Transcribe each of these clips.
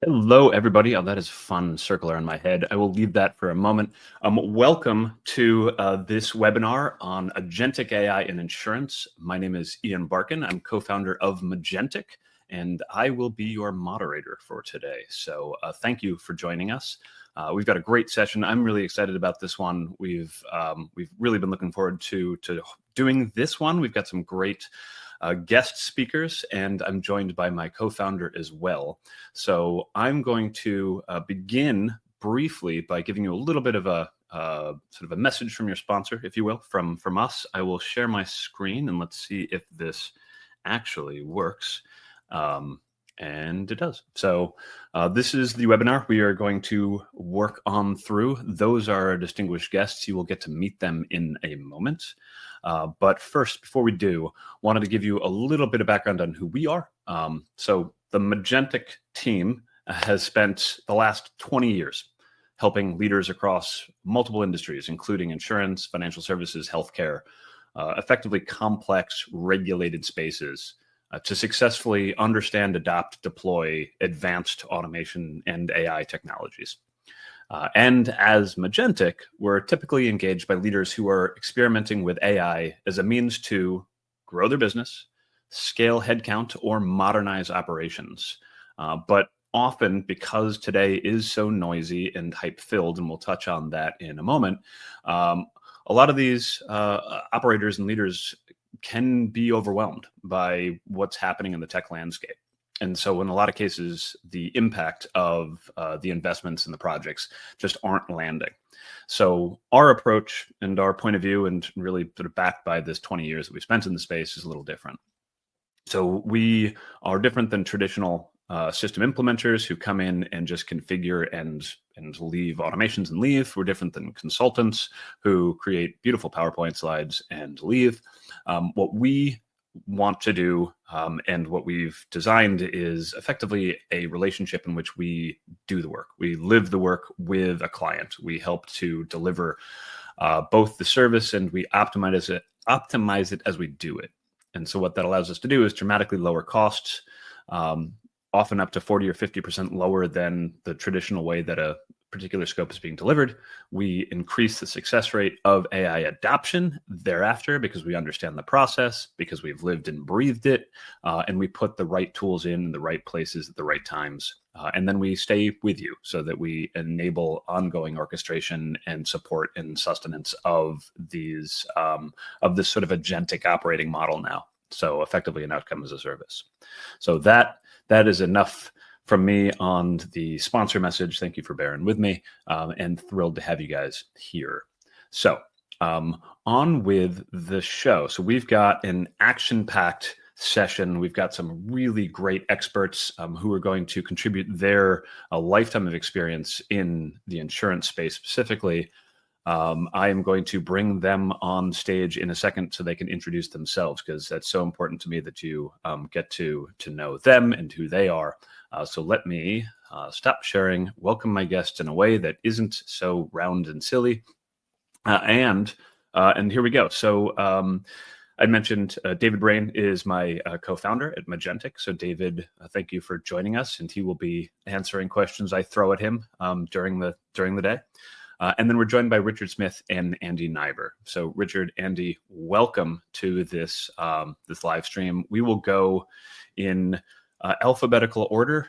Hello, everybody. Oh, that is a fun circle around my head. I will leave that for a moment. Welcome to this webinar on Agentic AI in insurance. My name is Ian Barkin. I'm co-founder of Magentic, and I will be your moderator for today. So thank you for joining us. We've got a great session. I'm really excited about this one. We've really been looking forward to doing this one. We've got some great guest speakers, and I'm joined by my co-founder as well. So I'm going to begin briefly by giving you a little bit of a sort of a message from your sponsor, if you will, from us. I will share my screen and let's see if this actually works. And it does. So this is the webinar we are going to work on through. Those are our distinguished guests. You will get to meet them in a moment. But first, before we do, wanted to give you a little bit of background on who we are. So the Magentic team has spent the last 20 years helping leaders across multiple industries, including insurance, financial services, healthcare, effectively complex regulated spaces, to successfully understand, adopt, deploy advanced automation and AI technologies. And as Magentic, we're typically engaged by leaders who are experimenting with AI as a means to grow their business, scale headcount, or modernize operations. But often, because today is so noisy and hype-filled, and we'll touch on that in a moment, a lot of these operators and leaders can be overwhelmed by what's happening in the tech landscape. And so in a lot of cases, the impact of the investments in the projects just aren't landing. So our approach and our point of view, and really sort of backed by this 20 years that we spent in the space, is a little different. So we are different than traditional system implementers who come in and just configure and leave automations and leave. We're different than consultants who create beautiful PowerPoint slides and leave. What we want to do and what we've designed is effectively a relationship in which we do the work. We live the work with a client. We help to deliver both the service, and we optimize it as we do it. And so what that allows us to do is dramatically lower costs, often up to 40 or 50% lower than the traditional way that a particular scope is being delivered. We increase the success rate of AI adoption thereafter because we understand the process, because we've lived and breathed it, and we put the right tools in the right places at the right times. And then we stay with you so that we enable ongoing orchestration and support and sustenance of these of this sort of agentic operating model now. So effectively an outcome as a service. So that is enough from me on the sponsor message. Thank you for bearing with me, and thrilled to have you guys here. So on with the show. So we've got an action-packed session. We've got some really great experts who are going to contribute their lifetime of experience in the insurance space specifically. I am going to bring them on stage in a second so they can introduce themselves, because that's so important to me that you get to know them and who they are. So let me stop sharing, welcome my guests in a way that isn't so round and silly. And here we go. So I mentioned David Brain is my co-founder at Magentic. So David, thank you for joining us, and he will be answering questions I throw at him during the day. And then we're joined by Richard Smith and Andy Niver. So Richard, Andy, welcome to this this live stream. We will go in alphabetical order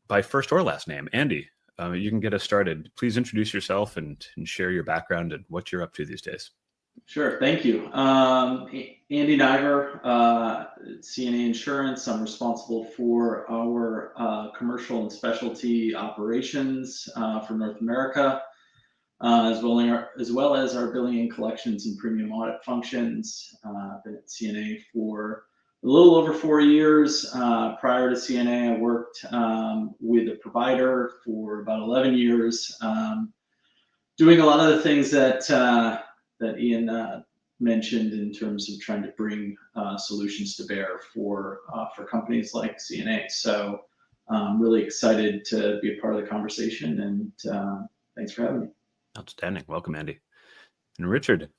by first or last name. Andy, you can get us started. Please introduce yourself and share your background and what you're up to these days. Sure, thank you. Andy Niver, CNA Insurance. I'm responsible for our commercial and specialty operations for North America. As well as our billing and collections and premium audit functions. I've been at CNA for a little over 4 years. Prior to CNA, I worked with a provider for about 11 years, doing a lot of the things that Ian mentioned in terms of trying to bring solutions to bear for companies like CNA. So I'm really excited to be a part of the conversation, and thanks for having me. Outstanding. Welcome, Andy. And Richard.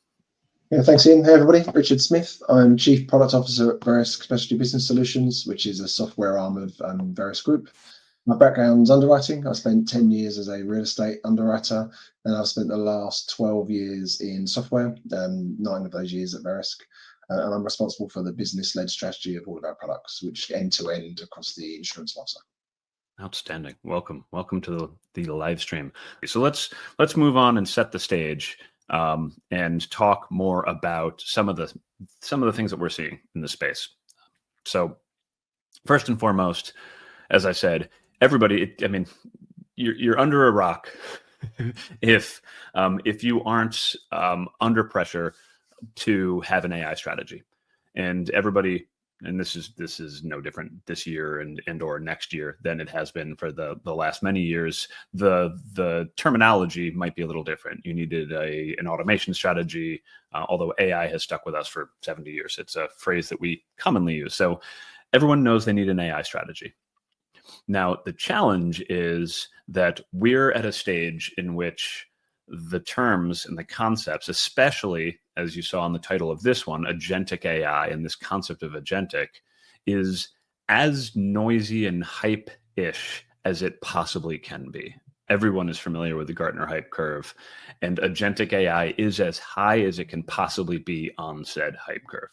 Yeah, thanks, Ian. Hey, everybody. Richard Smith. I'm Chief Product Officer at Verisk Specialty Business Solutions, which is a software arm of Verisk Group. My background's underwriting. I spent 10 years as a real estate underwriter, and I've spent the last 12 years in software, 9 of those years at Verisk. And I'm responsible for the business-led strategy of all of our products, which end-to-end across the insurance lifecycle. Outstanding. Welcome to the live stream. So let's move on and set the stage, and talk more about some of the things that we're seeing in the space. So first and foremost, as I said, everybody, I mean, you're under a rock if you aren't under pressure to have an AI strategy. And everybody, and this is no different this year and or next year than it has been for the last many years. The terminology might be a little different. You needed an automation strategy, although AI has stuck with us for 70 years. It's a phrase that we commonly use. So everyone knows they need an AI strategy. Now, the challenge is that we're at a stage in which the terms and the concepts, especially as you saw in the title of this one, Agentic AI, and this concept of agentic, is as noisy and hype-ish as it possibly can be. Everyone is familiar with the Gartner hype curve, and Agentic AI is as high as it can possibly be on said hype curve.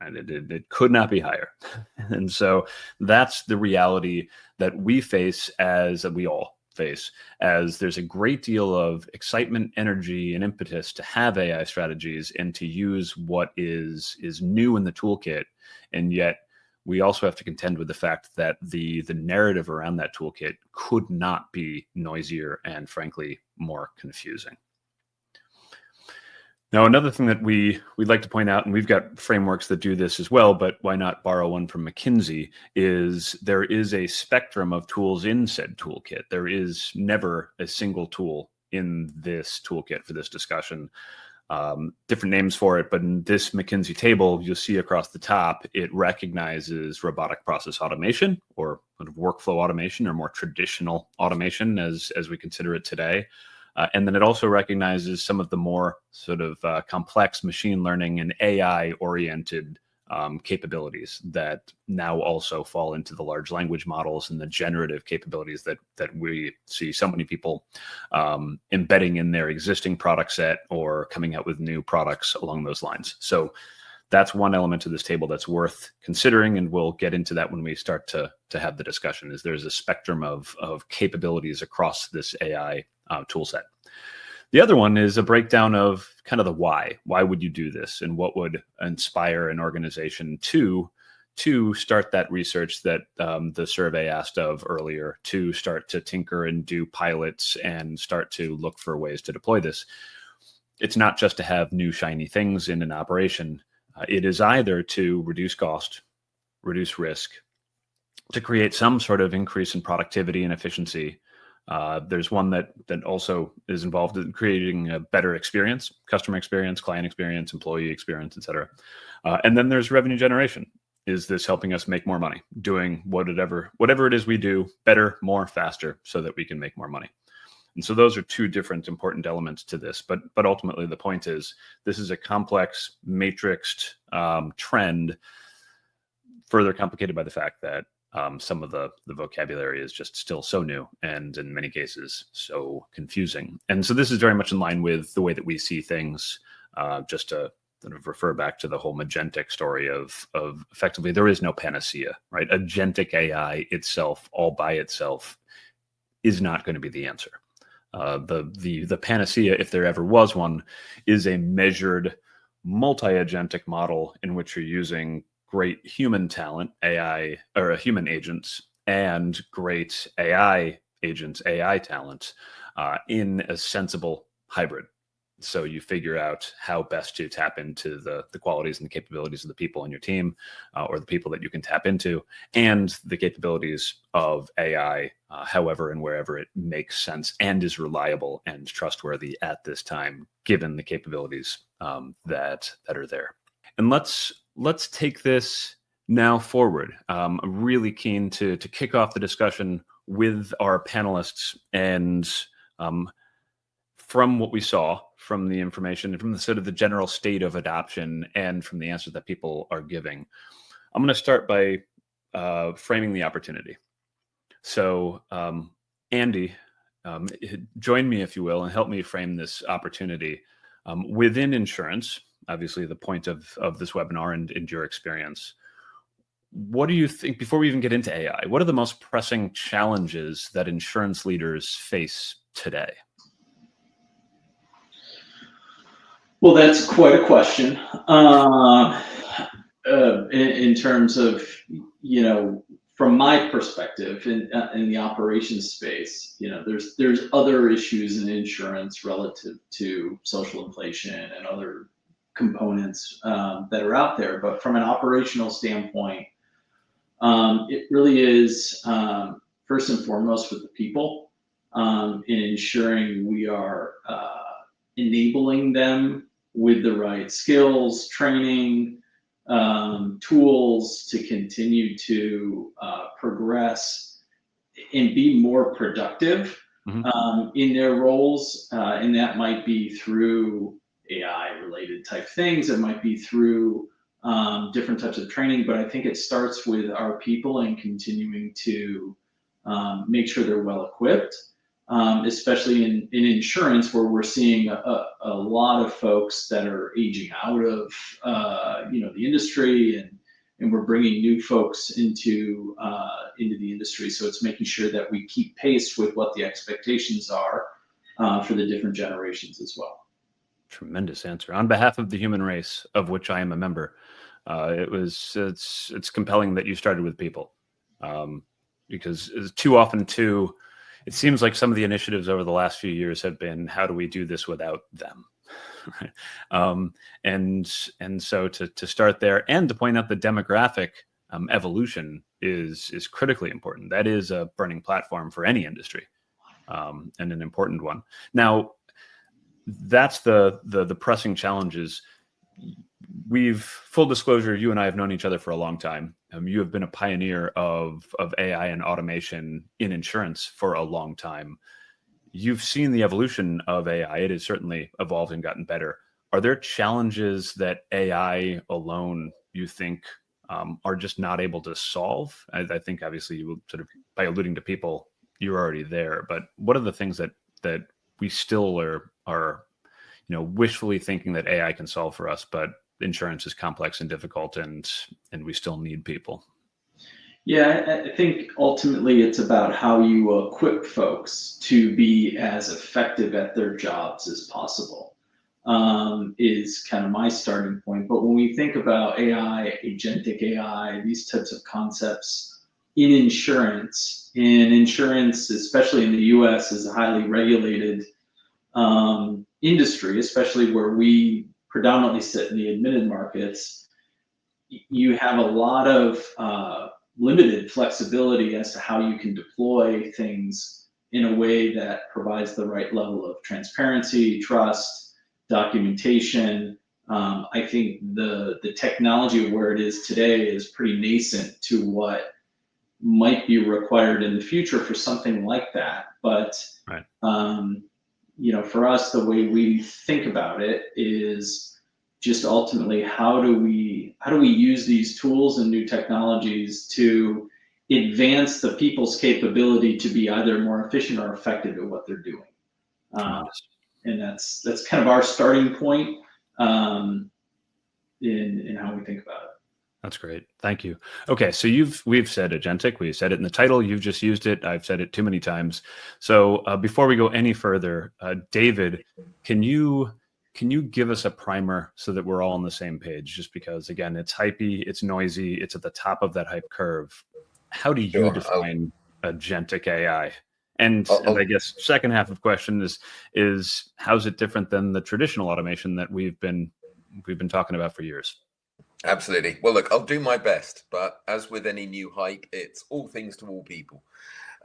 And it could not be higher. And so that's the reality that we face, as we all face, as there's a great deal of excitement, energy, and impetus to have AI strategies and to use what is new in the toolkit. And yet we also have to contend with the fact that the narrative around that toolkit could not be noisier and frankly more confusing. Now, another thing that we'd like to point out, and we've got frameworks that do this as well, but why not borrow one from McKinsey, is there is a spectrum of tools in said toolkit. There is never a single tool in this toolkit for this discussion. Different names for it, but in this McKinsey table, you'll see across the top, it recognizes robotic process automation, or sort of workflow automation, or more traditional automation as we consider it today. And then it also recognizes some of the more sort of complex machine learning and AI-oriented capabilities that now also fall into the large language models and the generative capabilities that we see so many people embedding in their existing product set or coming out with new products along those lines. So that's one element of this table that's worth considering, and we'll get into that when we start to have the discussion, is there's a spectrum of capabilities across this AI tool set. The other one is a breakdown of kind of the why. Why would you do this, and what would inspire an organization to start that research that the survey asked of earlier, to start to tinker and do pilots and start to look for ways to deploy this. It's not just to have new shiny things in an operation. It is either to reduce cost, reduce risk, to create some sort of increase in productivity and efficiency. There's one that also is involved in creating a better experience, customer experience, client experience, employee experience, et cetera. And then there's revenue generation. Is this helping us make more money, doing whatever it is we do better, more, faster, so that we can make more money? And so those are two different important elements to this. But ultimately, the point is, this is a complex, matrixed trend, further complicated by the fact that some of the vocabulary is just still so new and in many cases so confusing. And so this is very much in line with the way that we see things, just to sort of refer back to the whole magentic story of effectively there is no panacea, right? Agentic AI itself, all by itself, is not going to be the answer. The panacea, if there ever was one, is a measured multi-agentic model in which you're using great human talent, AI, or human agents, and great AI agents, AI talent, in a sensible hybrid. So you figure out how best to tap into the qualities and the capabilities of the people on your team, or the people that you can tap into, and the capabilities of AI, however and wherever it makes sense and is reliable and trustworthy at this time, given the capabilities that are there. And let's take this now forward. I'm really keen to kick off the discussion with our panelists, and from what we saw, from the information, and from the sort of the general state of adoption, and from the answers that people are giving, I'm going to start by framing the opportunity. So Andy, join me, if you will, and help me frame this opportunity within insurance. Obviously, the point of this webinar and your experience. What do you think, before we even get into AI, what are the most pressing challenges that insurance leaders face today? Well, that's quite a question. In terms of, from my perspective in the operations space, there's other issues in insurance relative to social inflation and other components that are out there. But from an operational standpoint, it really is first and foremost with the people, in ensuring we are enabling them with the right skills, training, tools to continue to progress and be more productive in their roles. And that might be through AI related type things. It might be through different types of training, but I think it starts with our people and continuing to make sure they're well equipped, especially in insurance, where we're seeing a lot of folks that are aging out of the industry, and we're bringing new folks into the industry. So it's making sure that we keep pace with what the expectations are for the different generations as well. Tremendous answer. On behalf of the human race, of which I am a member, it's compelling that you started with people, because too often it seems like some of the initiatives over the last few years have been, how do we do this without them? And so to start there and to point out the demographic evolution is critically important. That is a burning platform for any industry, and an important one. Now, that's the pressing challenges. Full disclosure, you and I have known each other for a long time. You have been a pioneer of AI and automation in insurance for a long time. You've seen the evolution of AI. It has certainly evolved and gotten better. Are there challenges that AI alone, you think, are just not able to solve? I think obviously you will sort of, by alluding to people, you're already there. But what are the things that we still are wishfully thinking that AI can solve for us, but insurance is complex and difficult, and we still need people? Yeah, I think ultimately it's about how you equip folks to be as effective at their jobs as possible, is kind of my starting point. But when we think about AI, agentic AI, these types of concepts in insurance, especially in the US, is a highly regulated industry, especially where we predominantly sit in the admitted markets. You have a lot of limited flexibility as to how you can deploy things in a way that provides the right level of transparency, trust, documentation. I think the technology of where it is today is pretty nascent to what might be required in the future for something like that. But right. For us, the way we think about it is just ultimately how do we use these tools and new technologies to advance the people's capability to be either more efficient or effective at what they're doing. And that's kind of our starting point in how we think about it. That's great. Thank you. Okay, so we've said agentic. We said it in the title. You've just used it. I've said it too many times. So before we go any further, David, can you give us a primer so that we're all on the same page? Just because, again, it's hypey, it's noisy, it's at the top of that hype curve. How do you define agentic AI? And I guess second half of question is how's it different than the traditional automation that we've been talking about for years? Absolutely. Well, look, I'll do my best, but as with any new hype, it's all things to all people.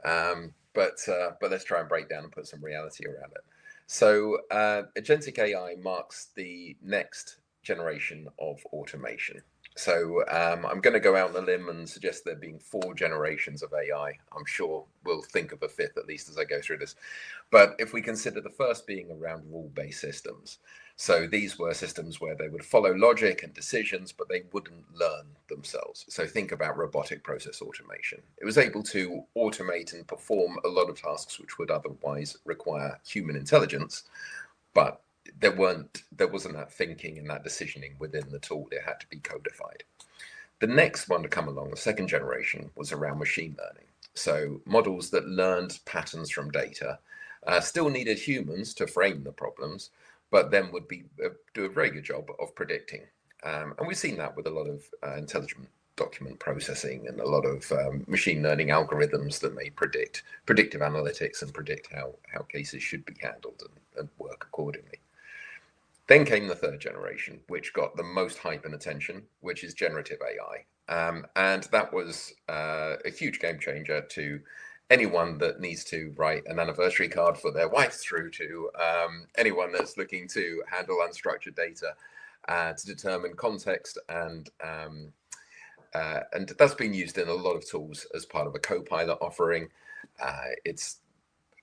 But let's try and break down and put some reality around it. So agentic AI marks the next generation of automation. So I'm going to go out on a limb and suggest there being 4 generations of AI. I'm sure we'll think of a 5th at least as I go through this. But if we consider the first being around rule-based systems. So these were systems where they would follow logic and decisions, but they wouldn't learn themselves. So think about robotic process automation. It was able to automate and perform a lot of tasks which would otherwise require human intelligence, but there wasn't that thinking and that decisioning within the tool. It had to be codified. The next one to come along, the second generation, was around machine learning. So models that learned patterns from data, still needed humans to frame the problems, but then would do a very good job of predicting. And we've seen that with a lot of intelligent document processing and a lot of machine learning algorithms that may predict predictive analytics and predict how cases should be handled and work accordingly. Then came the third generation, which got the most hype and attention, which is generative AI. And that was a huge game changer to anyone that needs to write an anniversary card for their wife, through to anyone that's looking to handle unstructured data to determine context. And that's been used in a lot of tools as part of a Copilot offering. It's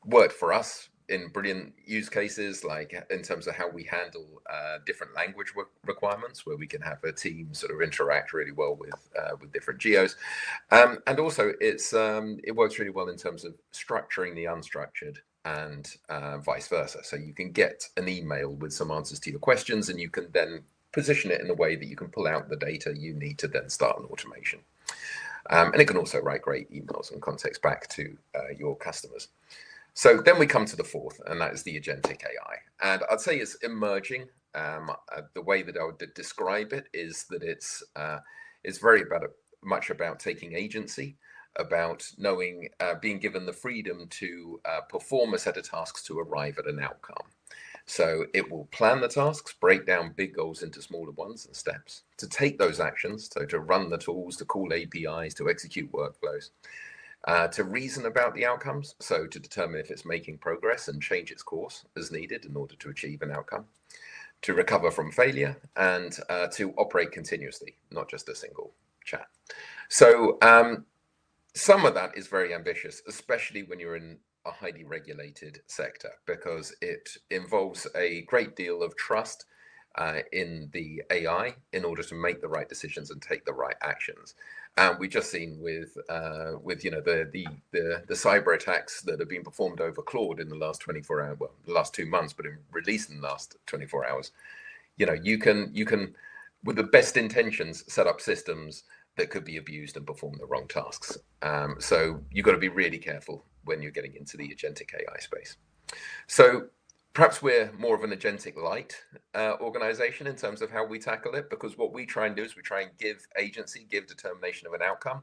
worked for us in brilliant use cases, like in terms of how we handle different language requirements, where we can have a team sort of interact really well with different geos, and also it works really well in terms of structuring the unstructured and vice versa. So you can get an email with some answers to your questions, and you can then position it in a way that you can pull out the data you need to then start an automation. And it can also write great emails and context back to your customers. So then we come to the fourth, and that is the Agentic AI. And I'd say it's emerging. The way that I would describe it is that it's very much about taking agency, about knowing, being given the freedom to perform a set of tasks to arrive at an outcome. So it will plan the tasks, break down big goals into smaller ones and steps, to take those actions, so to run the tools, to call APIs, to execute workflows. To reason about the outcomes, so to determine if it's making progress and change its course as needed in order to achieve an outcome, to recover from failure, and to operate continuously, not just a single chat. So some of that is very ambitious, especially when you're in a highly regulated sector, because it involves a great deal of trust in the AI in order to make the right decisions and take the right actions. And we've just seen with the cyber attacks that have been performed over Claude in the last 24 hours, well, the last 2 months, but released in the last 24 hours. You can, with the best intentions, set up systems that could be abused and perform the wrong tasks. So you've got to be really careful when you're getting into the agentic AI space. So perhaps we're more of an agentic light organization in terms of how we tackle it, because what we try and do is we try and give agency, give determination of an outcome,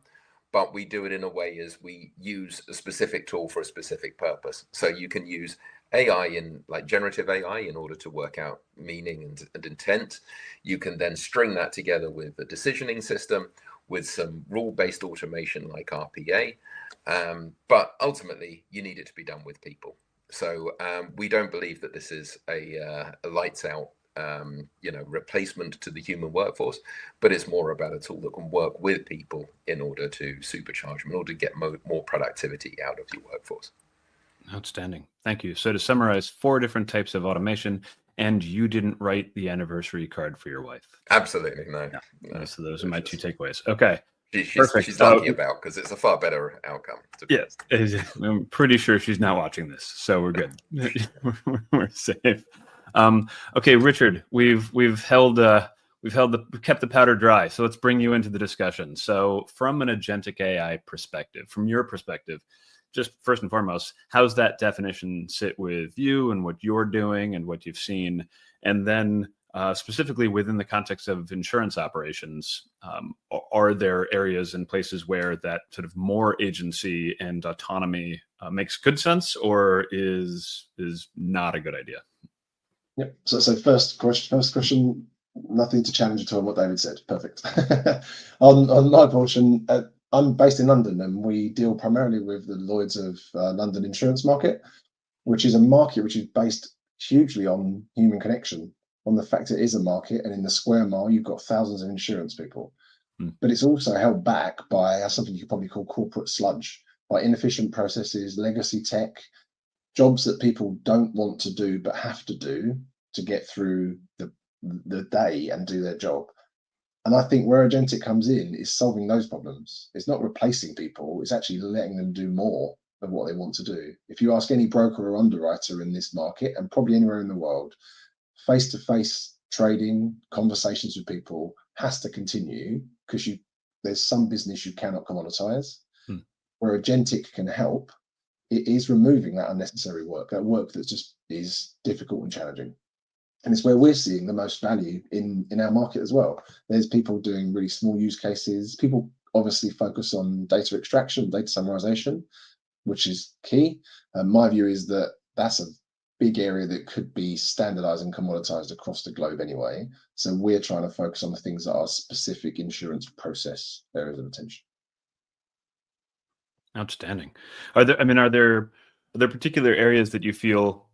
but we do it in a way as we use a specific tool for a specific purpose. So you can use AI like generative AI in order to work out meaning and intent. You can then string that together with a decisioning system, with some rule-based automation like RPA. But ultimately, you need it to be done with people. So we don't believe that this is a lights out, replacement to the human workforce, but it's more about a tool that can work with people in order to supercharge them, in order to get more productivity out of your workforce. Outstanding. Thank you. So to summarize, 4 different types of automation, and you didn't write the anniversary card for your wife. Absolutely, no. No. So those are my 2 takeaways. Okay. Perfect. She's lucky about, because it's a far better outcome. Yes, I'm pretty sure she's not watching this, so we're good. We're safe. Okay, Richard, we've kept the powder dry, so let's bring you into the discussion. So, from an agentic AI perspective, from your perspective, just first and foremost, how's that definition sit with you and what you're doing and what you've seen, and then specifically within the context of insurance operations, are there areas and places where that sort of more agency and autonomy makes good sense, or is not a good idea? Yep. So first question, nothing to challenge at all on what David said. Perfect. on my portion, I'm based in London, and we deal primarily with the Lloyd's of London insurance market, which is a market which is based hugely on human connection, on the fact it is a market, and in the square mile you've got thousands of insurance people. But it's also held back by something you could probably call corporate sludge, by inefficient processes, legacy tech, jobs that people don't want to do but have to do, to get through the day and do their job. And I think where agentic comes in is solving those problems. It's not replacing people, it's actually letting them do more of what they want to do. If you ask any broker or underwriter in this market, and probably anywhere in the world, face-to-face trading, conversations with people has to continue, because there's some business you cannot commoditize. Where agentic can help, it is removing that unnecessary work, that work that just is difficult and challenging. And it's where we're seeing the most value in our market as well. There's people doing really small use cases. People obviously focus on data extraction, data summarization, which is key. My view is that that's a big area that could be standardized and commoditized across the globe anyway. So we're trying to focus on the things that are specific insurance process areas of attention. Outstanding. Are there particular areas that you feel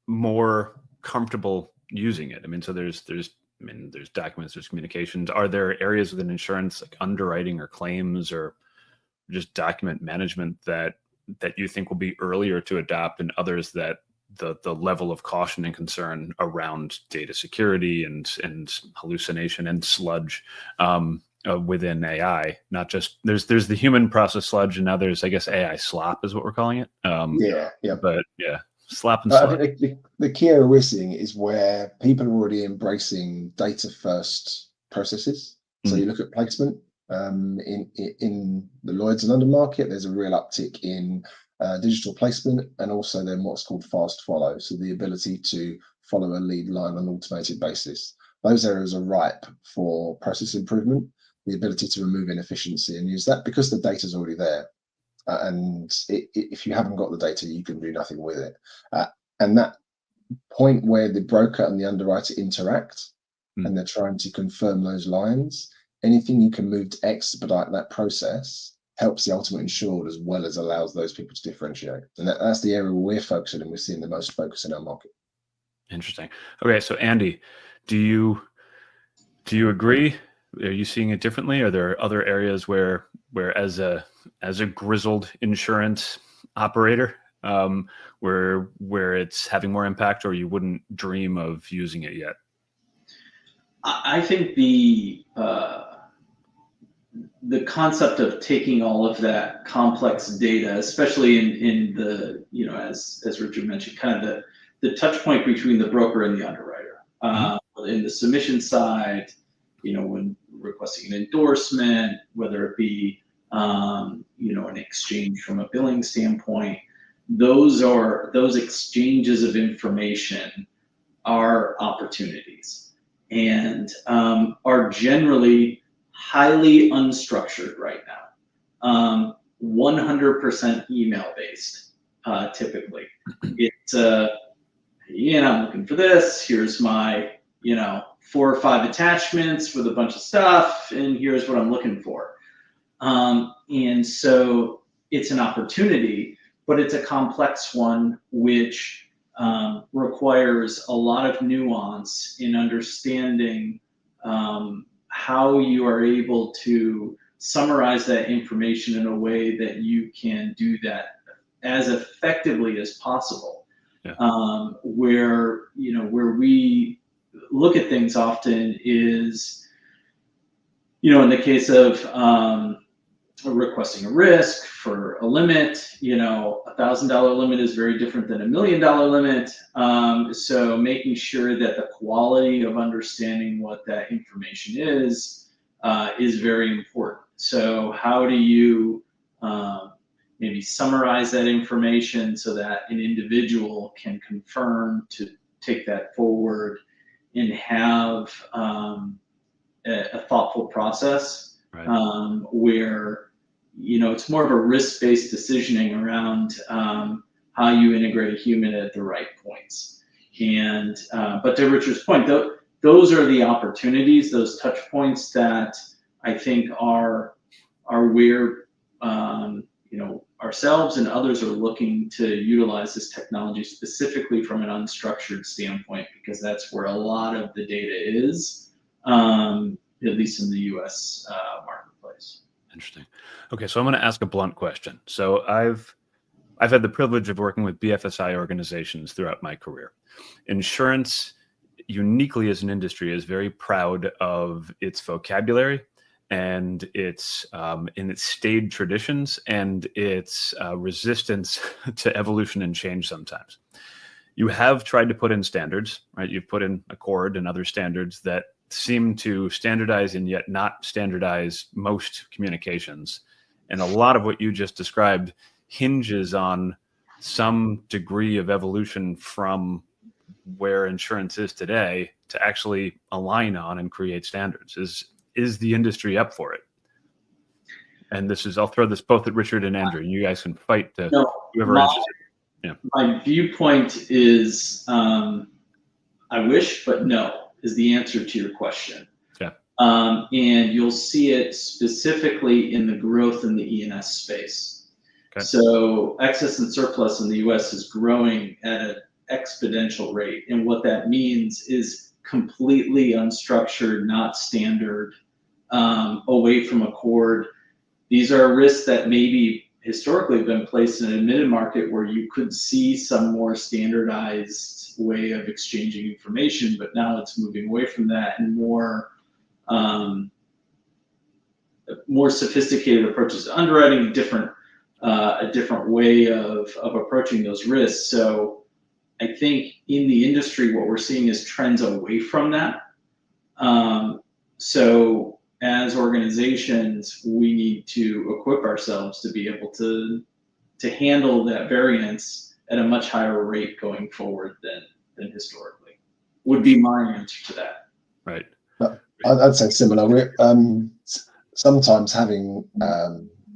more comfortable using it? I mean, so there's documents, there's communications. Are there areas within insurance like underwriting or claims or just document management that you think will be earlier to adopt, and others that the level of caution and concern around data security and hallucination and sludge within AI, not just there's the human process sludge, and now there's, I guess, AI slop is what we're calling it. But yeah, slap and sludge. I think the key area we're seeing is where people are already embracing data first processes. So you look at placement in the Lloyd's and London market, there's a real uptick in digital placement, and also then what's called fast follow. So the ability to follow a lead line on an automated basis. Those areas are ripe for process improvement, the ability to remove inefficiency and use that, because the data is already there. And if you haven't got the data, you can do nothing with it. And that point where the broker and the underwriter interact and they're trying to confirm those lines, anything you can move to expedite that process helps the ultimate insured, as well as allows those people to differentiate. And that's the area we're focusing, and we're seeing the most focus in our market. Interesting. Okay, so Andy, do you agree? Are you seeing it differently? Are there other areas where as a grizzled insurance operator, where it's having more impact, or you wouldn't dream of using it yet? I think the concept of taking all of that complex data, especially in the, as Richard mentioned, kind of the touch point between the broker and the underwriter, in the submission side, when requesting an endorsement, whether it be an exchange from a billing standpoint, those exchanges of information are opportunities, and are generally highly unstructured right now. 100% email based, typically. It's I'm looking for this. Here's my 4 or 5 attachments with a bunch of stuff, and here's what I'm looking for. And so it's an opportunity, but it's a complex one, which requires a lot of nuance in understanding how you are able to summarize that information in a way that you can do that as effectively as possible. Yeah. Where we look at things often is, in the case of requesting a risk for a limit, $1,000 limit is very different than $1 million limit. So making sure that the quality of understanding what that information is very important. So how do you maybe summarize that information so that an individual can confirm to take that forward and have a thoughtful process, right. Where it's more of a risk-based decisioning around how you integrate a human at the right points. And but to Richard's point, those are the opportunities, those touch points that I think are where ourselves and others are looking to utilize this technology, specifically from an unstructured standpoint, because that's where a lot of the data is, at least in the U.S. marketplace. Interesting. Okay, so I'm going to ask a blunt question. So I've had the privilege of working with BFSI organizations throughout my career. Insurance uniquely as an industry is very proud of its vocabulary and its in its staid traditions and its resistance to evolution and change sometimes. You have tried to put in standards, right? You've put in Accord and other standards that seem to standardize and yet not standardize most communications. And a lot of what you just described hinges on some degree of evolution from where insurance is today to actually align on and create standards. Is the industry up for it? And I'll throw this both at Richard and Andrew. You guys can fight to whoever answers it. Yeah. My viewpoint is, I wish, but no, is the answer to your question. Yeah. And you'll see it specifically in the growth in the E&S space. Okay. So excess and surplus in the US is growing at an exponential rate. And what that means is completely unstructured, not standard, away from Accord. These are risks that maybe historically have been placed in an admitted market where you could see some more standardized way of exchanging information, but now it's moving away from that and more sophisticated approaches to underwriting, a different way of approaching those risks. So I think in the industry, what we're seeing is trends away from that. So as organizations, we need to equip ourselves to be able to handle that variance at a much higher rate going forward than historically. Would be my answer to that. Right. I'd say similar. We're sometimes having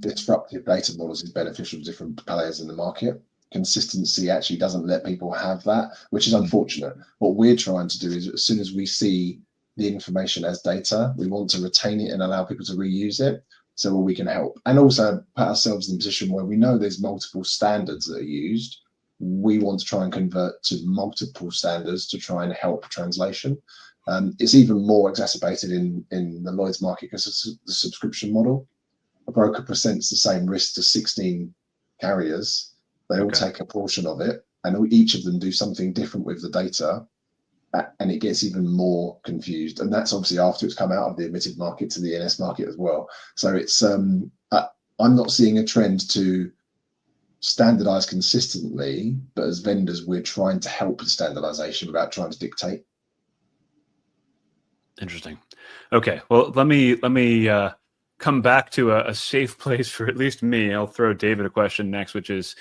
disruptive data models is beneficial to different players in the market. Consistency actually doesn't let people have that, which is unfortunate. What we're trying to do is, as soon as we see the information as data, we want to retain it and allow people to reuse it so we can help. And also put ourselves in a position where we know there's multiple standards that are used. We want to try and convert to multiple standards to try and help translation. It's even more exacerbated in the Lloyd's market because it's the subscription model. A broker presents the same risk to 16 carriers. They all take a portion of it, and each of them do something different with the data, and it gets even more confused. And that's obviously after it's come out of the admitted market to the E&S market as well. So it's I'm not seeing a trend to standardize consistently, but as vendors, we're trying to help with standardization without trying to dictate. Interesting. Okay. Well, let me come back to a safe place for at least me. I'll throw David a question next, which is,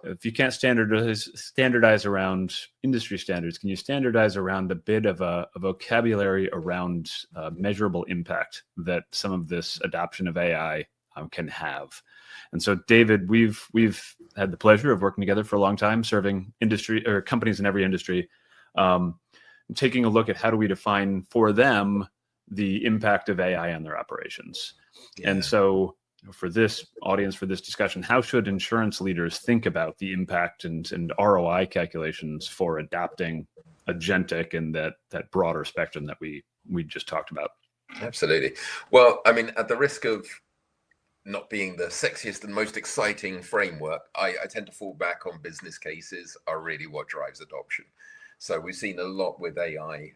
if you can't standardize around industry standards, can you standardize around a bit of a vocabulary around measurable impact that some of this adoption of AI can have? And so, David, we've had the pleasure of working together for a long time, serving industry or companies in every industry, taking a look at how do we define for them the impact of AI on their operations. Yeah. And so, for this audience, for this discussion, how should insurance leaders think about the impact and ROI calculations for adopting agentic and that broader spectrum that we just talked about? Absolutely. Well, I mean, at the risk of not being the sexiest and most exciting framework, I tend to fall back on business cases are really what drives adoption. So we've seen a lot with AI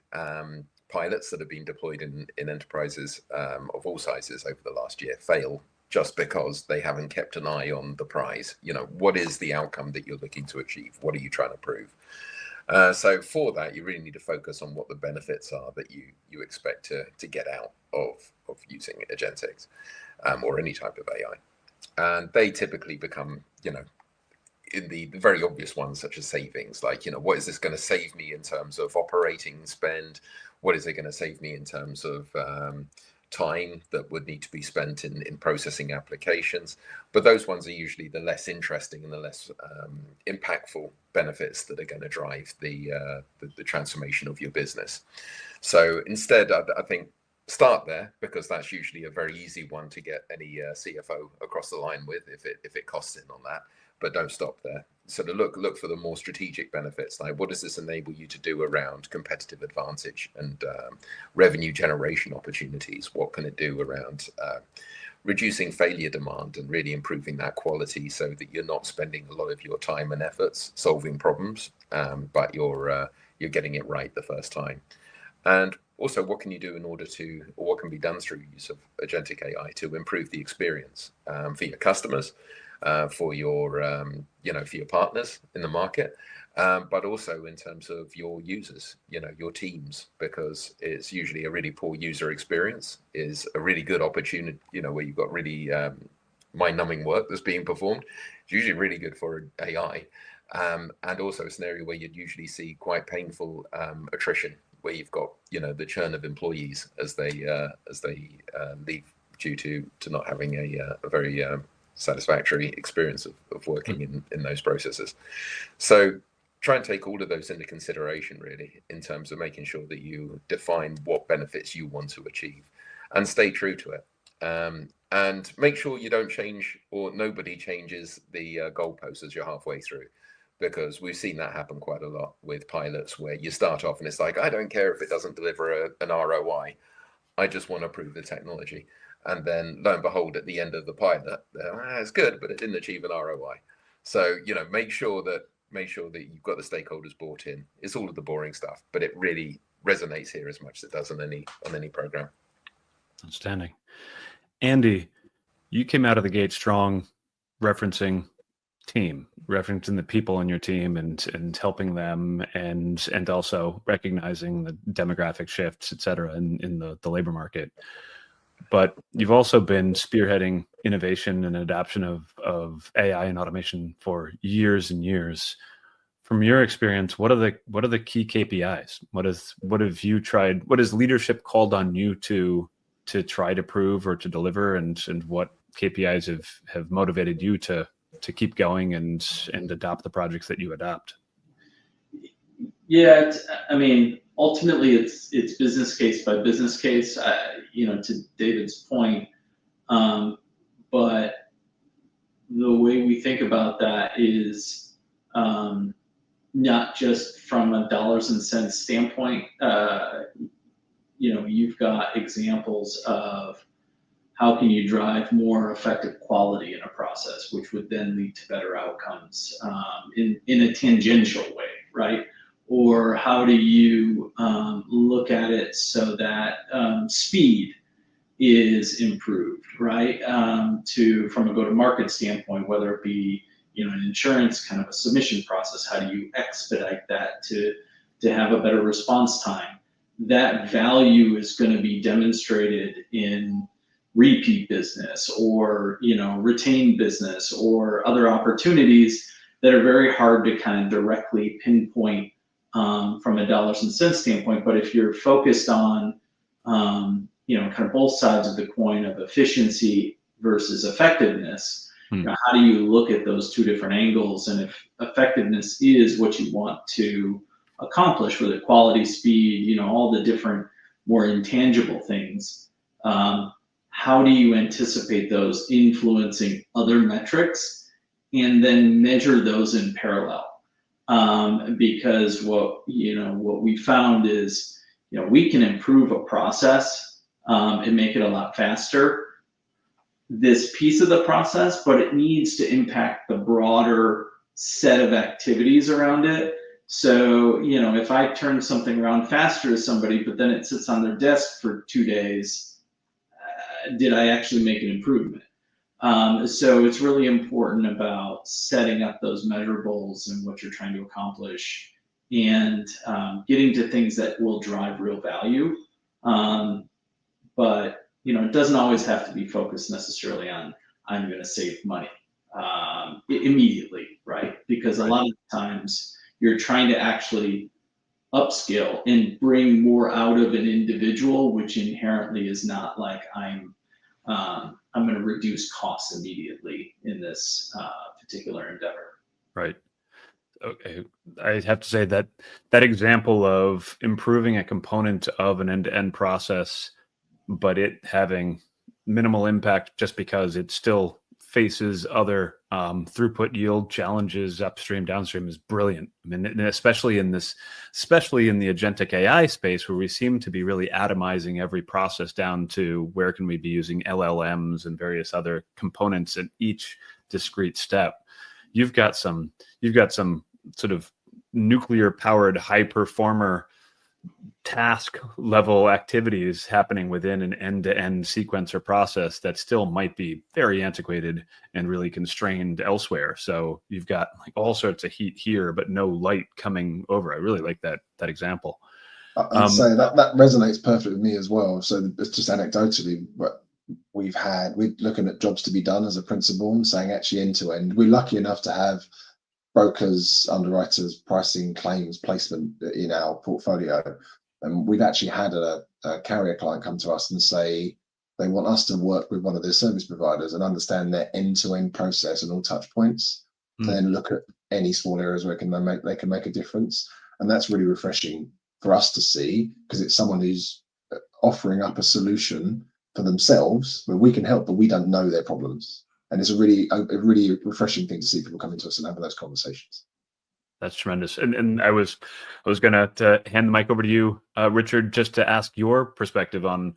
pilots that have been deployed in enterprises of all sizes over the last year fail just because they haven't kept an eye on the prize. You know, what is the outcome that you're looking to achieve? What are you trying to prove? So for that, you really need to focus on what the benefits are that you expect to get out of using agentics or any type of AI. And they typically become, you know, in the very obvious ones, such as savings, like, you know, what is this going to save me in terms of operating spend? What is it going to save me in terms of time that would need to be spent in processing applications? But those ones are usually the less interesting and the less impactful benefits that are going to drive the transformation of your business. So instead, I think start there, because that's usually a very easy one to get any CFO across the line with if it costs in on that. But don't stop there. So to look for the more strategic benefits, like what does this enable you to do around competitive advantage and revenue generation opportunities? What can it do around reducing failure demand and really improving that quality so that you're not spending a lot of your time and efforts solving problems, but you're getting it right the first time. And also, what can you do in order to, or what can be done through use of agentic AI to improve the experience for your customers, for your, for your partners in the market, but also in terms of your users, your teams, because it's usually a really poor user experience is a really good opportunity, where you've got really mind-numbing work that's being performed. It's usually really good for AI. And also it's an area where you'd usually see quite painful attrition, where you've got the churn of employees as they leave due to not having a very satisfactory experience of working in those processes. So try and take all of those into consideration, really, in terms of making sure that you define what benefits you want to achieve and stay true to it. And make sure you don't change, or nobody changes the goalposts as you're halfway through, because we've seen that happen quite a lot with pilots, where you start off and it's like, I don't care if it doesn't deliver an ROI. I just want to prove the technology. And then lo and behold, at the end of the pilot, it's good, but it didn't achieve an ROI. So, make sure that you've got the stakeholders bought in. It's all of the boring stuff, but it really resonates here as much as it does on any program. Outstanding. Andy, you came out of the gate strong, referencing the people on your team and helping them, and also recognizing the demographic shifts, et cetera, in the labor market. But you've also been spearheading innovation and adoption of AI and automation for years and years. From your experience, what are the key KPIs? What has leadership called on you to try to prove or to deliver, and what KPIs have motivated you to keep going and adopt the projects that you adopt? Yeah, ultimately it's business case by business case, to David's point. But the way we think about that is not just from a dollars and cents standpoint. You've got examples of how can you drive more effective quality in a process, which would then lead to better outcomes in a tangential way, right? Or how do you look at it so that speed is improved, right? From a go-to-market standpoint, whether it be an insurance kind of a submission process, how do you expedite that to have a better response time? That value is going to be demonstrated in repeat business, or retained business, or other opportunities that are very hard to kind of directly pinpoint from a dollars and cents standpoint. But if you're focused on kind of both sides of the coin of efficiency versus effectiveness, how do you look at those two different angles? And if effectiveness is what you want to accomplish, with it, quality, speed, all the different more intangible things, how do you anticipate those influencing other metrics and then measure those in parallel? Because what we found is, we can improve a process and make it a lot faster, this piece of the process, but it needs to impact the broader set of activities around it. So, if I turn something around faster to somebody, but then it sits on their desk for 2 days, did I actually make an improvement? So it's really important about setting up those measurables and what you're trying to accomplish, and getting to things that will drive real value. But it doesn't always have to be focused necessarily on, I'm going to save money immediately, right? Because a lot of times you're trying to actually upskill and bring more out of an individual, which inherently is not like I'm going to reduce costs immediately in this particular endeavor. Right. Okay. I have to say that example of improving a component of an end-to-end process, but it having minimal impact just because it still faces other throughput yield challenges upstream, downstream, is brilliant. And especially in the agentic AI space, where we seem to be really atomizing every process down to where can we be using LLMs and various other components in each discrete step. You've got some sort of nuclear powered high performer task level activities happening within an end-to-end sequence or process that still might be very antiquated and really constrained elsewhere. So you've got like all sorts of heat here, but no light coming over. I really like that example. I'd say that resonates perfectly with me as well. So it's just anecdotally, but we're looking at jobs to be done as a principal and saying actually end to end. We're lucky enough to have brokers, underwriters, pricing, claims, placement in our portfolio. And we've actually had a carrier client come to us and say they want us to work with one of their service providers and understand their end-to-end process and all touch points, to then look at any small areas where they can make a difference. And that's really refreshing for us to see, because it's someone who's offering up a solution for themselves where we can help, but we don't know their problems. And it's a really refreshing thing to see people coming to us and having those conversations. That's tremendous. And I was going to hand the mic over to you, Richard, just to ask your perspective on,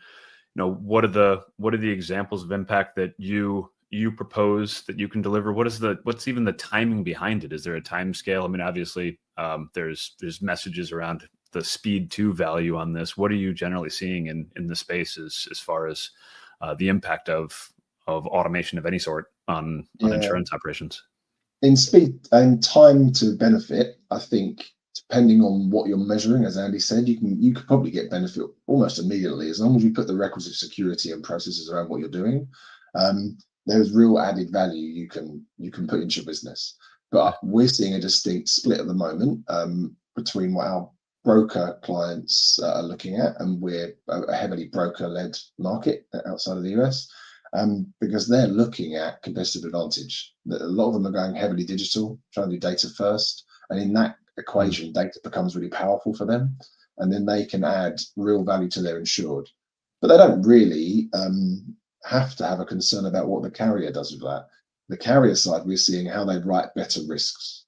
what are the examples of impact that you propose that you can deliver? What's even the timing behind it? Is there a time scale? I mean, obviously, there's messages around the speed to value on this. What are you generally seeing in the space as far as the impact of automation of any sort on insurance operations? In speed and time to benefit, I think depending on what you're measuring, as Andy said, you could probably get benefit almost immediately as long as you put the requisite security and processes around what you're doing. There's real added value you can put into your business. But we're seeing a distinct split at the moment between what our broker clients are looking at, and we're a heavily broker-led market outside of the US. Because they're looking at competitive advantage. A lot of them are going heavily digital, trying to do data first. And in that equation, data becomes really powerful for them. And then they can add real value to their insured. But they don't really have to have a concern about what the carrier does with that. The carrier side, we're seeing how they write better risks.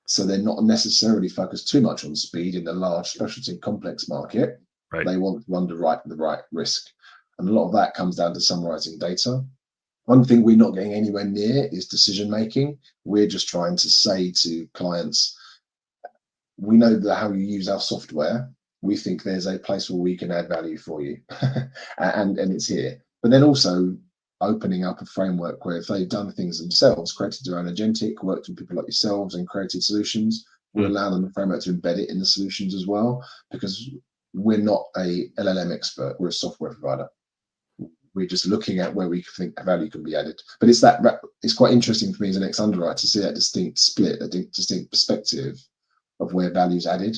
So they're not necessarily focused too much on speed in the large specialty complex market. Right. They want to underwrite the right risk. And a lot of that comes down to summarizing data. One thing we're not getting anywhere near is decision making. We're just trying to say to clients, we know that how you use our software. We think there's a place where we can add value for you, and it's here. But then also opening up a framework where if they've done things themselves, created their own agentic, worked with people like yourselves and created solutions, we'll allow them a framework to embed it in the solutions as well, because we're not a LLM expert, we're a software provider. We're just looking at where we think value can be added. But it's quite interesting for me as an ex-underwriter to see that distinct split, a distinct perspective of where value's added.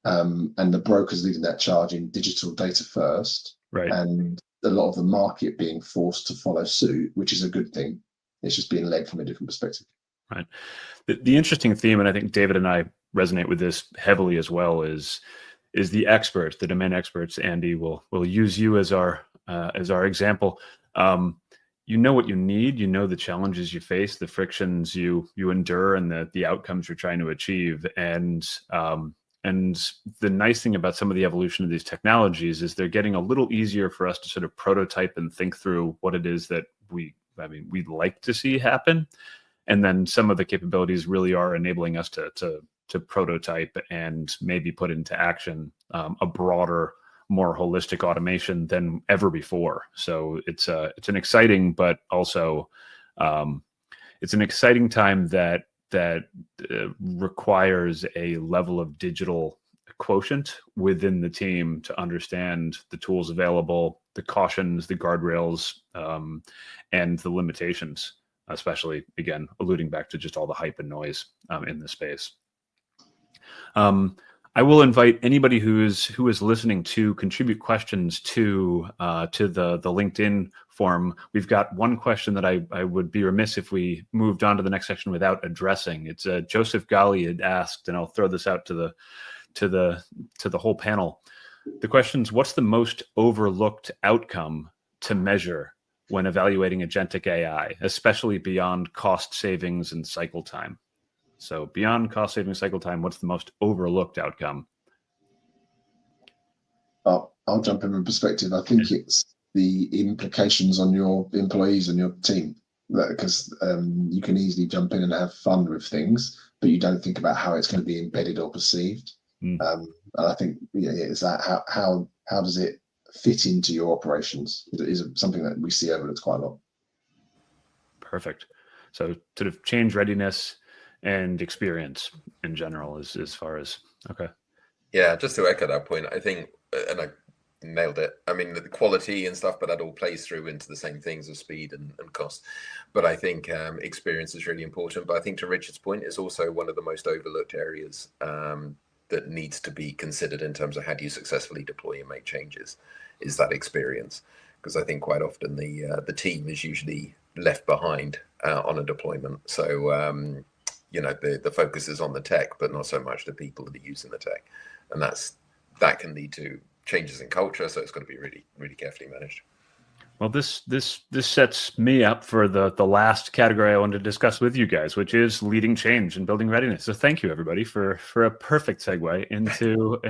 And the brokers leading that charge in digital data first, right, and a lot of the market being forced to follow suit, which is a good thing. It's just being led from a different perspective. Right. The interesting theme, and I think David and I resonate with this heavily as well, is the experts, the domain experts. Andy, will use you as our example. You know what you need, the challenges you face, the frictions you endure, and the outcomes you're trying to achieve. And the nice thing about some of the evolution of these technologies is they're getting a little easier for us to sort of prototype and think through what it is that we'd like to see happen. And then some of the capabilities really are enabling us to prototype and maybe put into action a broader, more holistic automation than ever before. So it's an exciting, but also it's an exciting time that requires a level of digital quotient within the team to understand the tools available, the cautions, the guardrails, and the limitations, especially, again, alluding back to just all the hype and noise in the space. I will invite anybody who is listening to contribute questions to the LinkedIn form. We've got one question that I would be remiss if we moved on to the next section without addressing. It's Joseph Gali had asked, and I'll throw this out to the whole panel. The question is, what's the most overlooked outcome to measure when evaluating agentic AI, especially beyond cost savings and cycle time? So beyond cost saving cycle time, what's the most overlooked outcome? I'll jump in with perspective. I think it's the implications on your employees and your team, because you can easily jump in and have fun with things, but you don't think about how it's going to be embedded or perceived. Mm. And I think is that how does it fit into your operations? It is something that we see overlooked quite a lot. Perfect. So sort of change readiness and experience in general as far as, okay. Yeah, just to echo that point, I think, and I nailed it. I mean, the quality and stuff, but that all plays through into the same things of speed and cost. But I think experience is really important. But I think to Richard's point, is also one of the most overlooked areas that needs to be considered in terms of how do you successfully deploy and make changes, is that experience. Because I think quite often the team is usually left behind on a deployment. So, you know, the focus is on the tech, but not so much the people that are using the tech. And that can lead to changes in culture. So it's got to be really, really carefully managed. Well, this sets me up for the last category I wanted to discuss with you guys, which is leading change and building readiness. So thank you everybody for a perfect segue into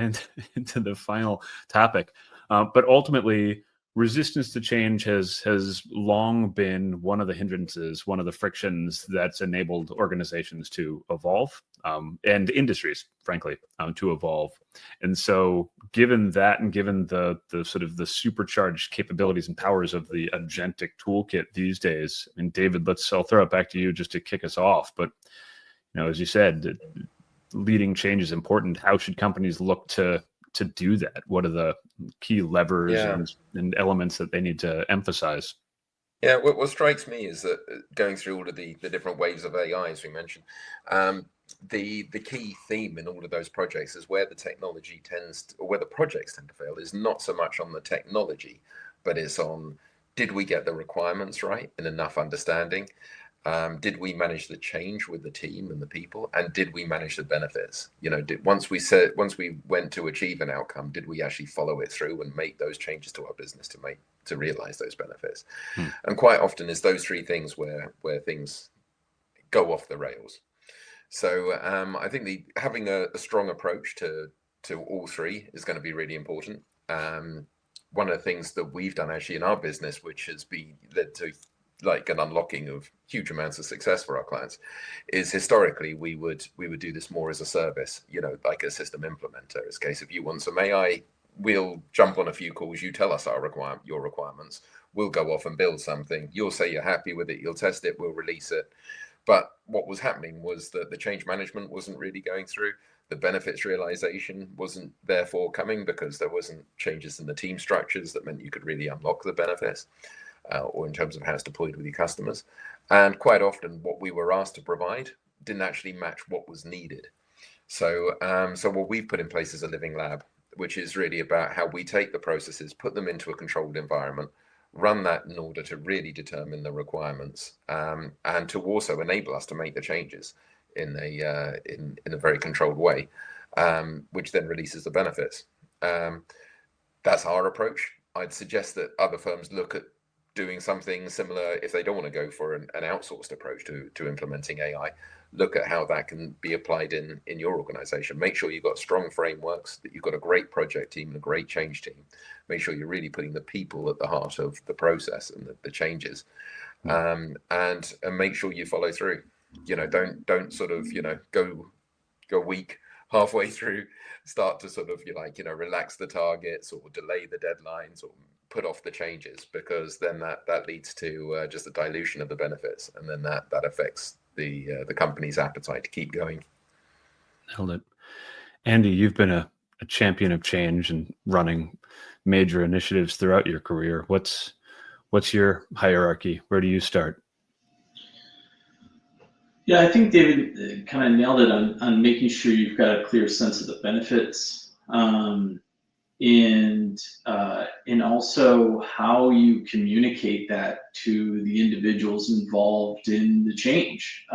the final topic. But ultimately, resistance to change has long been one of the hindrances, one of the frictions that's enabled organizations to evolve, and industries, frankly, to evolve. And so given that, and given the sort of the supercharged capabilities and powers of the agentic toolkit these days, and David, I'll throw it back to you just to kick us off. But, you know, as you said, leading change is important. How should companies look to do that? What are the key levers and elements that they need to emphasize? Yeah, what strikes me is that going through all of the different waves of AI, as we mentioned, the key theme in all of those projects is where the technology or where the projects tend to fail is not so much on the technology, but it's on, did we get the requirements right and enough understanding? Did we manage the change with the team and the people, and did we manage the benefits? You know, once we went to achieve an outcome, did we actually follow it through and make those changes to our business to realize those benefits? And quite often is those three things where things go off the rails. So I think having a strong approach to all three is going to be really important. One of the things that we've done actually in our business, which has led to like an unlocking of huge amounts of success for our clients, is historically we would do this more as a service, you know, like a system implementer. It's a case, if you want some AI, we'll jump on a few calls, you tell us your requirements, we'll go off and build something, you'll say you're happy with it, you'll test it, we'll release it. But what was happening was that the change management wasn't really going through. The benefits realization wasn't therefore coming because there wasn't changes in the team structures that meant you could really unlock the benefits, or in terms of how it's deployed with your customers. And quite often what we were asked to provide didn't actually match what was needed. So, so what we've put in place is a living lab, which is really about how we take the processes, put them into a controlled environment, run that in order to really determine the requirements, and to also enable us to make the changes in a very controlled way, which then releases the benefits. That's our approach. I'd suggest that other firms look at doing something similar if they don't want to go for an outsourced approach to implementing AI. Look at how that can be applied in your organization. Make sure you've got strong frameworks, that you've got a great project team and a great change team. Make sure you're really putting the people at the heart of the process and the changes, and make sure you follow through. You know, don't sort of, you know, go weak halfway through, start to sort of, relax the targets or delay the deadlines or put off the changes, because then that leads to just a dilution of the benefits, and then that affects the company's appetite to keep going. Nailed it. Andy, you've been a champion of change and running major initiatives throughout your career. What's your hierarchy? Where do you start? Yeah, I think David kind of nailed it on making sure you've got a clear sense of the benefits, and also how you communicate that to the individuals involved in the change.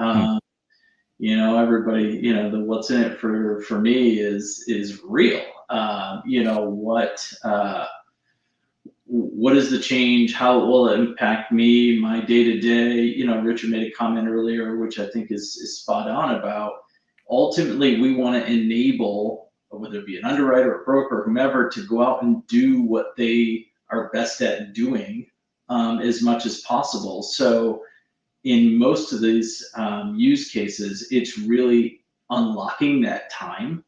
You know, everybody, you know, the what's in it for me is real. You know, what is the change? How will it impact me, my day-to-day? You know, Richard made a comment earlier, which I think is spot on about, ultimately we want to enable, whether it be an underwriter, a broker, or whomever, to go out and do what they are best at doing, as much as possible. So in most of these use cases, it's really unlocking that time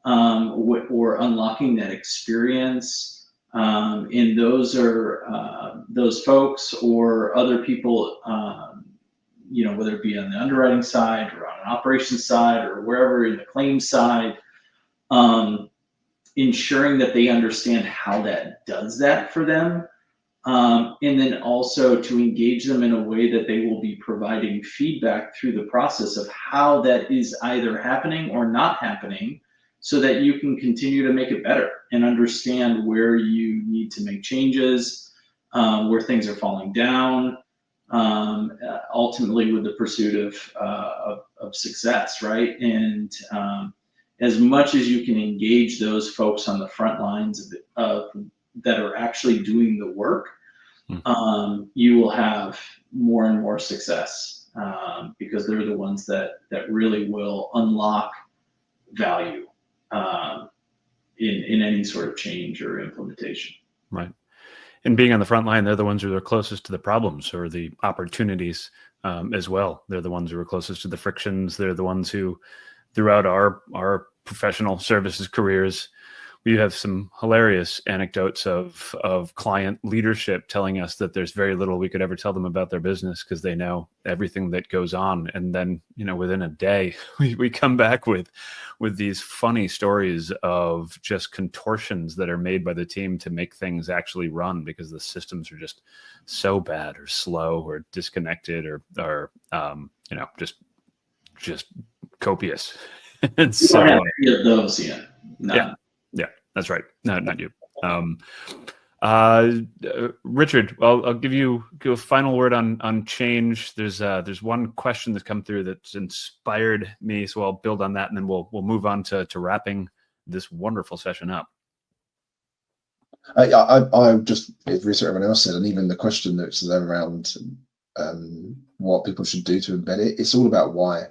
or unlocking that experience. And those are those folks or other people, whether it be on the underwriting side or on an operations side or wherever in the claims side, ensuring that they understand how that does that for them. And then also to engage them in a way that they will be providing feedback through the process of how that is either happening or not happening, so that you can continue to make it better and understand where you need to make changes, where things are falling down, ultimately with the pursuit of success, right? And as much as you can engage those folks on the front lines that are actually doing the work, you will have more and more success, because they're the ones that really will unlock value in any sort of change or implementation. Right. And being on the front line, they're the ones who are closest to the problems or the opportunities as well. They're the ones who are closest to the frictions. They're the ones who, throughout our professional services careers, we have some hilarious anecdotes of client leadership telling us that there's very little we could ever tell them about their business because they know everything that goes on. And then, within a day, we come back with these funny stories of just contortions that are made by the team to make things actually run because the systems are just so bad or slow or disconnected or just copious. And so don't have any of those yet. Yeah, that's right. No, not you. Richard, I'll give you a final word on change. There's one question that's come through that's inspired me, so I'll build on that, and then we'll move on to wrapping this wonderful session up. I just reiterate everyone else said, and even the question that's around what people should do to embed it. It's all about why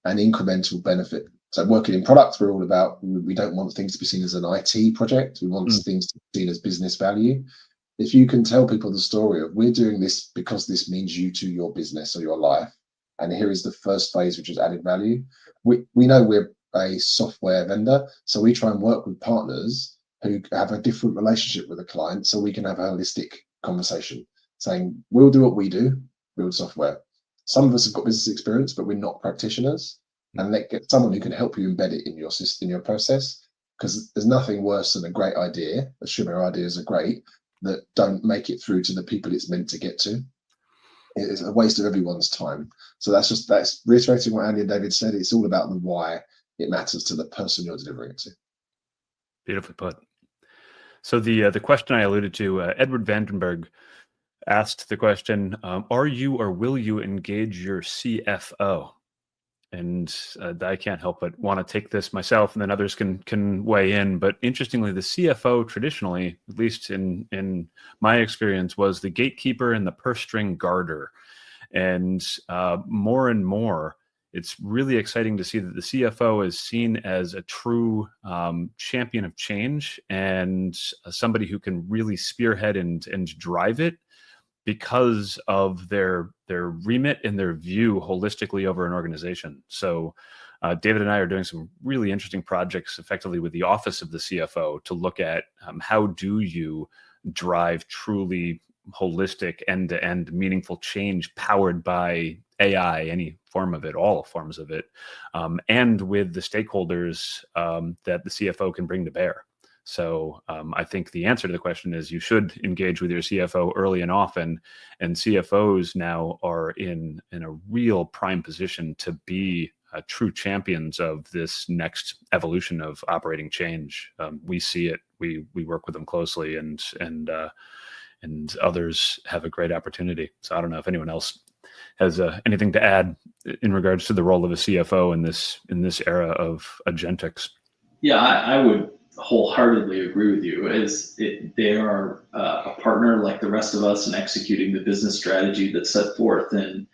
and incremental benefit. So working in product, we're all about, we don't want things to be seen as an IT project. We want things to be seen as business value. If you can tell people the story of, we're doing this because this means you to your business or your life, and here is the first phase, which is added value. We know we're a software vendor, so we try and work with partners who have a different relationship with the client, so we can have a holistic conversation saying, we'll do what we do, build software. Some of us have got business experience, but we're not practitioners. And get someone who can help you embed it in your system, in your process, because there's nothing worse than a great idea. Assuming our ideas are great, that don't make it through to the people it's meant to get to. It is a waste of everyone's time. So that's reiterating what Andy and David said. It's all about the why it matters to the person you're delivering it to. Beautifully put. So the question I alluded to, Edward Vandenberg asked the question: are you or will you engage your CFO? And I can't help but want to take this myself, and then others can weigh in. But interestingly, the CFO traditionally, at least in my experience, was the gatekeeper and the purse string guarder. And more and more, it's really exciting to see that the CFO is seen as a true champion of change and somebody who can really spearhead and drive it, because of their remit and their view holistically over an organization. So David and I are doing some really interesting projects effectively with the office of the CFO to look at how do you drive truly holistic, end-to-end meaningful change powered by AI, any form of it, all forms of it, and with the stakeholders that the CFO can bring to bear. So I think the answer to the question is you should engage with your CFO early and often, and CFOs now are in a real prime position to be true champions of this next evolution of operating change. We see it. We work with them closely, and others have a great opportunity. So I don't know if anyone else has anything to add in regards to the role of a CFO in this era of agentics. Yeah, I would wholeheartedly agree with you. They are a partner like the rest of us in executing the business strategy that's set forth. And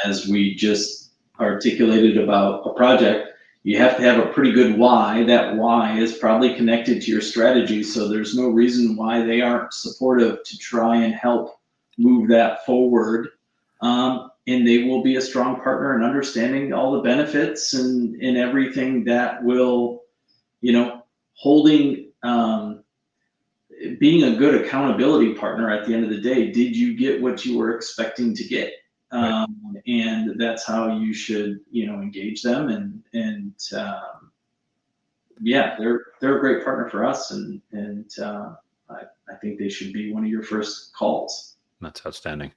as we just articulated about a project, you have to have a pretty good why. That why is probably connected to your strategy, so there's no reason why they aren't supportive to try and help move that forward. And they will be a strong partner in understanding all the benefits and everything that will holding, being a good accountability partner at the end of the day. Did you get what you were expecting to get? Right. And that's how you should, engage them. And yeah, they're a great partner for us, and I think they should be one of your first calls. That's outstanding.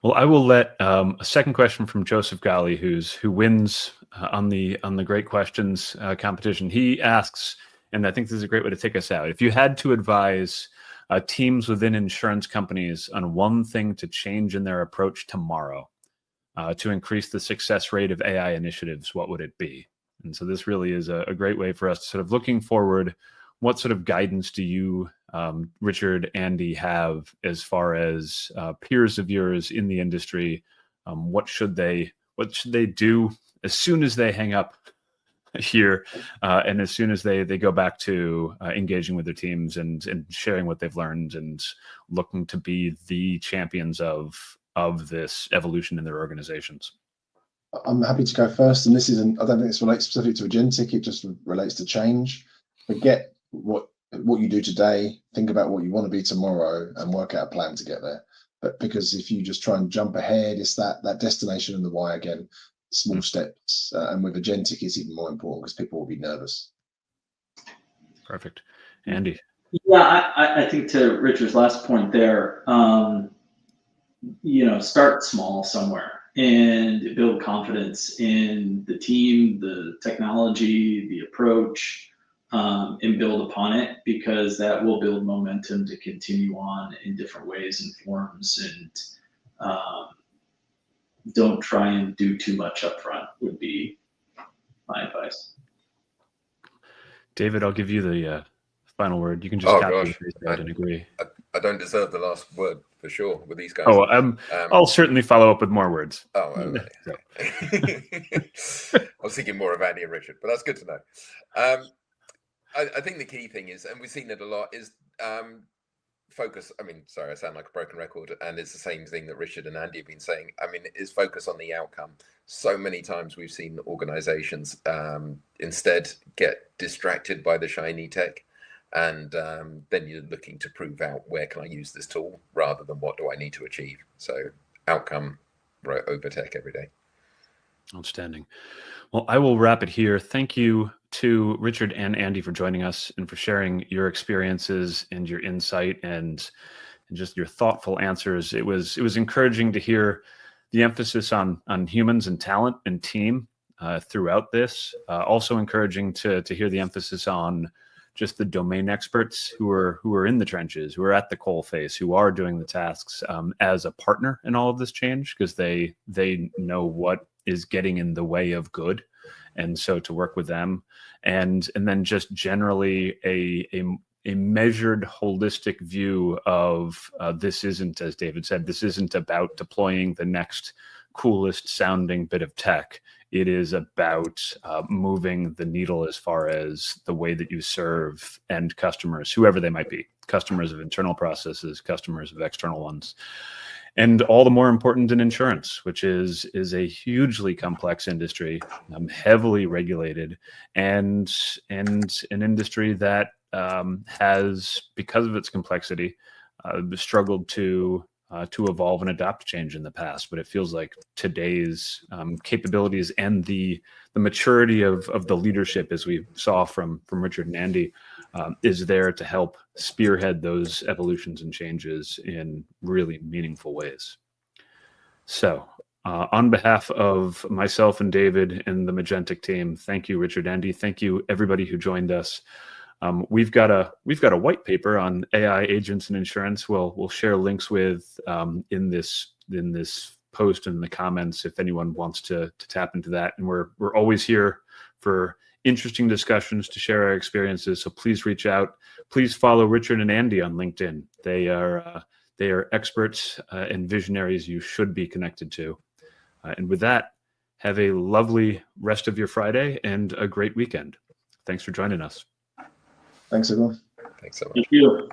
Well, I will let a second question from Joseph Gali, who wins on the Great Questions competition. He asks, and I think this is a great way to take us out. If you had to advise teams within insurance companies on one thing to change in their approach tomorrow to increase the success rate of AI initiatives, what would it be? And so this really is a great way for us to sort of looking forward. What sort of guidance do you, Richard, Andy, have as far as peers of yours in the industry? What should they do as soon as they hang up here, and as soon as they go back to engaging with their teams and sharing what they've learned and looking to be the champions of this evolution in their organizations? I'm happy to go first, and this isn't. I don't think this relates specific to Agentic. It just relates to change. Forget what you do today. Think about what you want to be tomorrow, and work out a plan to get there. But because if you just try and jump ahead, it's that destination and the why again. Small steps, and with Agentic, it's even more important because people will be nervous. Perfect, Andy. Yeah, I think to Richard's last point there, start small somewhere and build confidence in the team, the technology, the approach, and build upon it, because that will build momentum to continue on in different ways and forms. And don't try and do too much up front would be my advice. David, I'll give you the final word. You can just copy what they said and agree. I don't deserve the last word for sure with these guys. Oh, I'll certainly follow up with more words. Oh, okay. I was thinking more of Andy and Richard, but that's good to know. I think the key thing is, and we've seen it a lot, is focus. I mean, sorry, I sound like a broken record, and it's the same thing that Richard and Andy have been saying. I mean, is focus on the outcome. So many times we've seen organizations instead get distracted by the shiny tech, and then you're looking to prove out where can I use this tool rather than what do I need to achieve. So outcome right over tech every day. Outstanding. Well, I will wrap it here. Thank you to Richard and Andy for joining us and for sharing your experiences and your insight and just your thoughtful answers. It was encouraging to hear the emphasis on humans and talent and team throughout this. Also encouraging to hear the emphasis on just the domain experts who are in the trenches, who are at the coalface, who are doing the tasks as a partner in all of this change, because they know what is getting in the way of good. And so to work with them, and then just generally a measured, holistic view of this isn't, as David said, this isn't about deploying the next coolest sounding bit of tech. It is about moving the needle as far as the way that you serve end customers, whoever they might be, customers of internal processes, customers of external ones. And all the more important in insurance, which is a hugely complex industry, heavily regulated, and an industry that has, because of its complexity, struggled to evolve and adapt to change in the past. But it feels like today's capabilities and the maturity of the leadership, as we saw from Richard and Andy, is there to help spearhead those evolutions and changes in really meaningful ways. So on behalf of myself and David and the magentIQ team, thank you, Richard, Andy. Thank you, everybody who joined us. We've got a white paper on AI agents and insurance. We'll share links with in this post and in the comments if anyone wants to tap into that. And we're always here for interesting discussions to share our experiences. So please reach out. Please follow Richard and Andy on LinkedIn. They are experts and visionaries you should be connected to. And with that, have a lovely rest of your Friday and a great weekend. Thanks for joining us. Thanks, everyone. Thanks so much. Thank you.